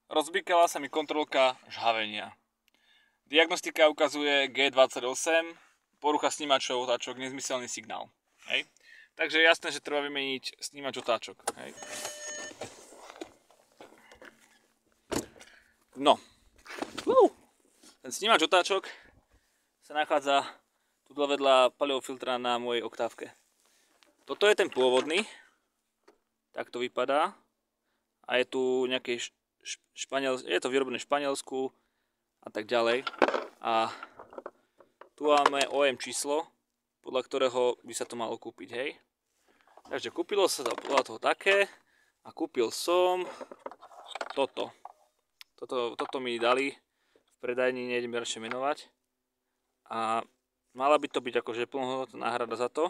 Rozbíkala sa mi kontrolka žhavenia. Diagnostika ukazuje G28, porucha snímačov otáčok, nezmyselný signál. Hej. Takže je jasné, že treba vymeniť snímač otáčok. Hej. No. Ten snímač otáčok sa nachádza tu dole vedľa palivového filtra na mojej oktávke. Toto je ten pôvodný. Tak to vypadá. A je tu nejaký je to vyrobené v Španielsku a tak ďalej. A tu máme OM číslo, podľa ktorého by sa to malo kúpiť, hej. Takže kúpilo sa podľa toho také a kúpil som toto. Toto mi dali v predajni, nejdem radšej menovať. A mala by to byť akože plnohodnotná náhrada za to.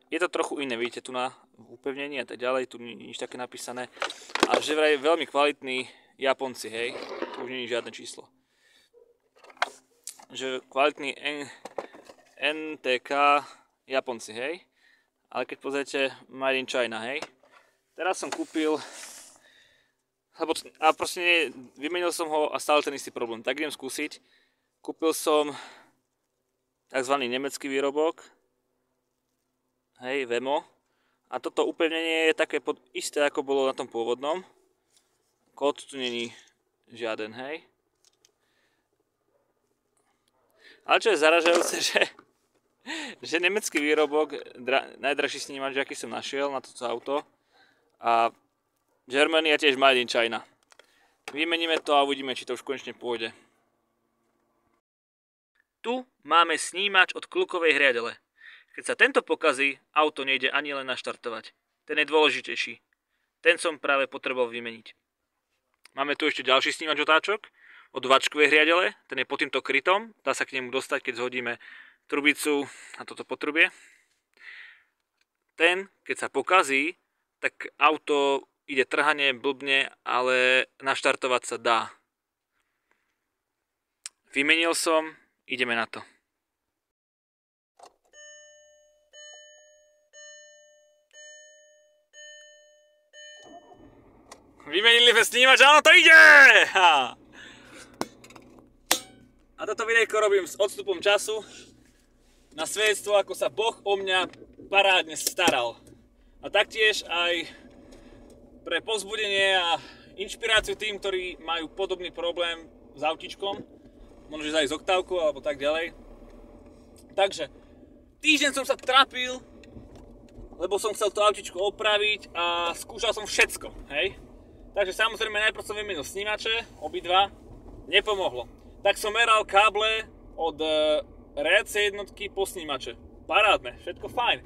Je to trochu iné, vidíte tu na upevnení a tak ďalej, tu nič také napísané. A že vraj veľmi kvalitní Japonci, hej, tu už nie je žiadne číslo. Že kvalitný NTK Japonci, hej. Ale keď pozriete Made in China, hej. Teraz som kúpil, a proste vymenil som ho a stále ten istý problém. Tak idem skúsiť. Kúpil som tzv. Nemecký výrobok, hej, Vemo. A toto upevnenie je také isté, ako bolo na tom pôvodnom. Kód tu není žiaden, hej. Ale čo je zaražajúce, že nemecký výrobok, najdražší snímač, aký som našiel na toto auto, a Germany a tiež Made in China. Vymeníme to a uvidíme, či to už konečne pôjde. Tu máme snímač od kľukovej hriadele. Keď sa tento pokazí, auto nejde ani len naštartovať. Ten je dôležitejší. Ten som práve potreboval vymeniť. Máme tu ešte ďalší snímač otáčok od váčkovej hriadele. Ten je pod týmto krytom. Dá sa k nemu dostať, keď zhodíme trubicu a toto potrubie. Ten, keď sa pokazí, tak auto ide trhane, blbne, ale naštartovať sa dá. Vymenil som, ideme na to. Vymenili sme snímač, áno, to ide! A toto videjko robím s odstupom času na svedectvo, ako sa Boh o mňa parádne staral. A taktiež aj pre povzbudenie a inšpiráciu tým, ktorí majú podobný problém s autičkom, možno že aj s oktávkou alebo tak ďalej. Takže týždeň som sa trápil, lebo som chcel to autičko opraviť a skúšal som všetko, hej. Takže samozrejme najprv som vymenil snímače, obidva, nepomohlo. Tak som meral káble od riacej jednotky po snímače. Parádne, všetko fajn.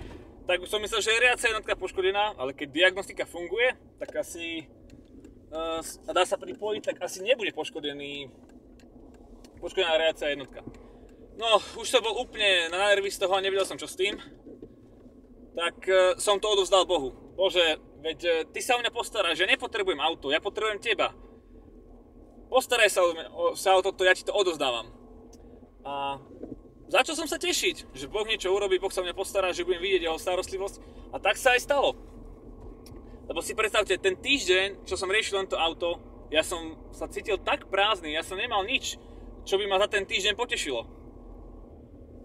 Tak som myslel, že je riacej jednotka poškodená, ale keď diagnostika funguje, tak asi a dá sa pripojiť, tak asi nebude poškodená riacej jednotka. No, už som bol úplne na nervy z toho a nevedel som čo s tým. Tak som to odovzdal Bohu. Bože, veď ty sa o mňa postaráš, ja nepotrebujem auto, ja potrebujem teba. Postaraj sa o toto, ja ti to odovzdávam. A začal som sa tešiť, že Boh niečo urobí, Boh sa o mňa postará, že budem vidieť jeho starostlivosť. A tak sa aj stalo. Lebo si predstavte, ten týždeň, čo som riešil len to auto, ja som sa cítil tak prázdny, ja som nemal nič, čo by ma za ten týždeň potešilo.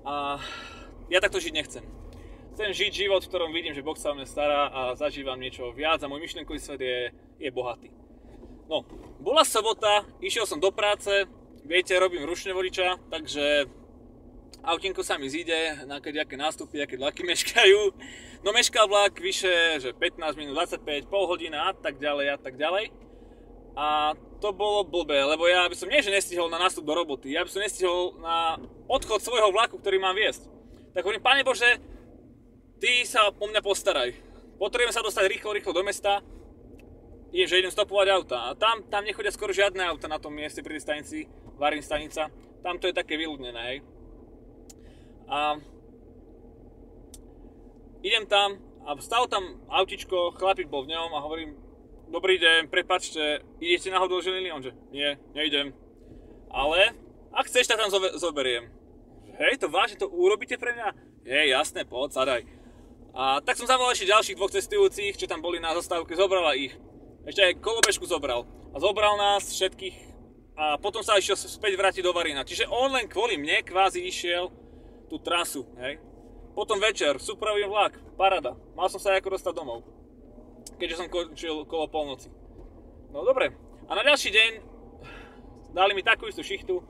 A ja takto žiť nechcem. Chcem žiť život, v ktorom vidím, že Boh sa o mňa stará a zažívam niečo viac a môj myšlienkový svet je bohatý. No, bola sobota, išiel som do práce, viete, robím ručne vodiča, takže autinko sa mi zíde, na keďaké nástupy, aké vlaky meškajú. No meškal vlak vyše, že 15 minút, 25, pol hodina a tak ďalej a tak ďalej. A to bolo blbé, lebo ja by som nie, že nestihol na nástup do roboty, ja by som nestihol na odchod svojho vlaku, ktorý mám viesť. Tak hovorím, Pane Bože, ty sa o mňa postaraj. Potrebujem sa dostať rýchlo do mesta. Je, že idem stopovať auta. A tam nechodia skoro žiadne auta na tom mieste pri tej stanici, Varín stanica. Tam to je také vyľudnené, hej. A idem tam a stalo tam autičko, chlapík bol v ňom a hovorím, dobrý deň, prepáčte, idete náhodou do Žiliny? On že, nie, neidem. Ale, ak chceš, tak tam zoberiem. Hej, to vážne, to urobíte pre mňa? Hej, jasné, poď, sadaj. A tak som zavolal ešte ďalších dvoch cestujúcich, čo tam boli na zastávke, zobrala ich. Ešte aj kolobežku zobral. A zobral nás všetkých a potom sa išiel späť vrátiť do Varína. Čiže on len kvôli mne kvázi išiel tú trasu, hej. Potom večer, súpravý vlak, paráda. Mal som sa ako dostať domov, keďže som končil kolo polnoci. No dobre. A na ďalší deň dali mi takú istú šichtu.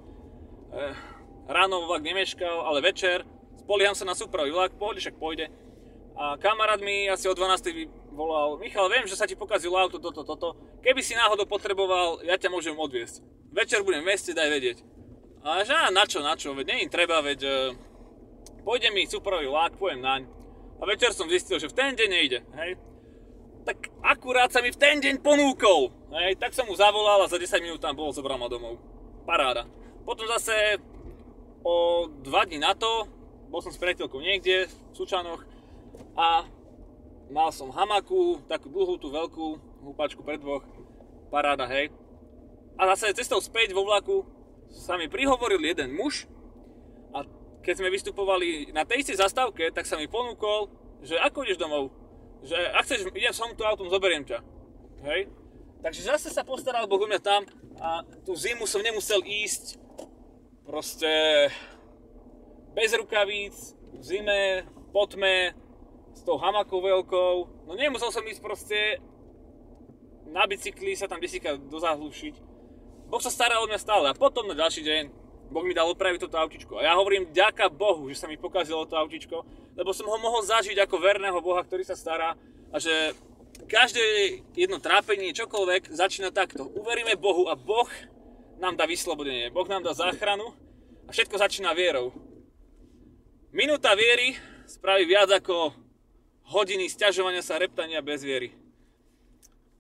Ráno vlak nemeškal, ale večer spolieham sa na súpravý vlak, pohode, však pôjde. A kamarát mi asi o 12. volal: Michal, viem, že sa ti pokazilo auto, toto. Keby si náhodou potreboval, ja ťa môžem odviesť. Večer budem v meste, daj vedieť. A že na čo, veď nie im treba, veď pôjde mi súpravý vlak, pôjdem naň. A večer som zistil, že v ten deň nejde, hej. Tak akurát sa mi v ten deň ponúkol, hej, tak som mu zavolal a za 10 minút tam bol, zobral ma domov. Paráda. Potom zase o 2 dní na to, bol som s priateľkou niekde v Sučanoch a mal som hamaku, takú dlhú, tú veľkú húpačku pre dvoch. Paráda, hej. A zase cestou späť vo vlaku sa mi prihovoril jeden muž a keď sme vystupovali na tej istej zastávke, tak sa mi ponúkol, že ako ideš domov, že ak chceš, idem som tu autom, zoberiem ťa. Hej. Takže zase sa postaral Boh o mňa tam a tú zimu som nemusel ísť proste bez rukavíc, v zime, po tme, s tou hamakou veľkou. No nemusel som ísť proste na bicykli sa tam desíka dozahlušiť. Boh sa staral o mňa stále a potom na ďalší deň Boh mi dal opraviť toto autičko. A ja hovorím ďaká Bohu, že sa mi pokazilo to autičko, lebo som ho mohol zažiť ako verného Boha, ktorý sa stará a že každé jedno trápenie, čokoľvek začína takto. Uveríme Bohu a Boh nám dá vyslobodenie, Boh nám dá záchranu a všetko začína vierou. Minúta viery spraví viac ako hodiny sťažovania sa, reptania bez viery.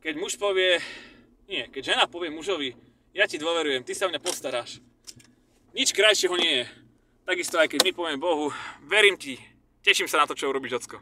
Keď muž povie, keď žena povie mužovi: ja ti dôverujem, ty sa o mňa postaráš. Nič krajšieho nie je. Takisto aj keď my povieme Bohu: verím ti, teším sa na to, čo urobíš, ocko.